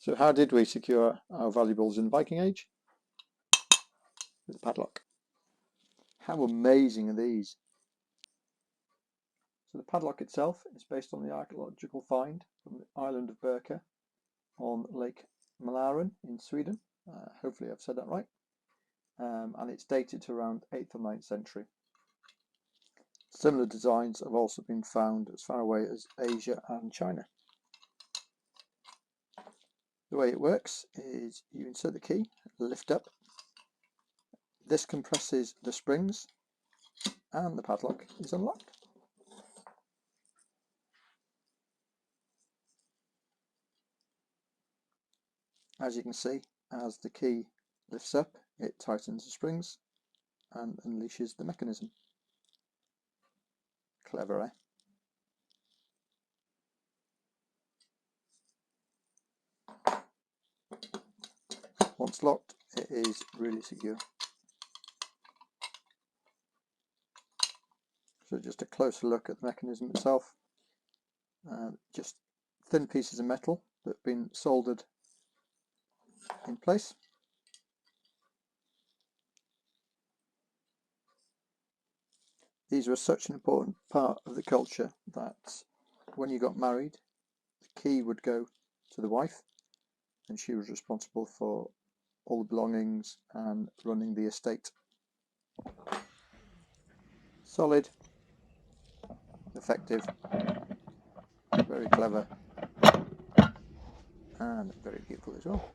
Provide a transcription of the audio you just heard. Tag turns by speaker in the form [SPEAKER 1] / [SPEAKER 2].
[SPEAKER 1] So how did we secure our valuables in the Viking Age? With a padlock. How amazing are these? So the padlock itself is based on the archaeological find from the island of Birka on Lake Mälaren in Sweden. Hopefully I've said that right. And it's dated to around 8th or 9th century. Similar designs have also been found as far away as Asia and China. The way it works is you insert the key, lift up. This compresses the springs and the padlock is unlocked. As you can see, as the key lifts up, it tightens the springs and unleashes the mechanism. Clever, eh? Once locked, it is really secure. So just a closer look at the mechanism itself. Just thin pieces of metal that have been soldered in place. These were such an important part of the culture that when you got married, the key would go to the wife and she was responsible for all the belongings and running the estate. Solid, effective, very clever and very beautiful as well.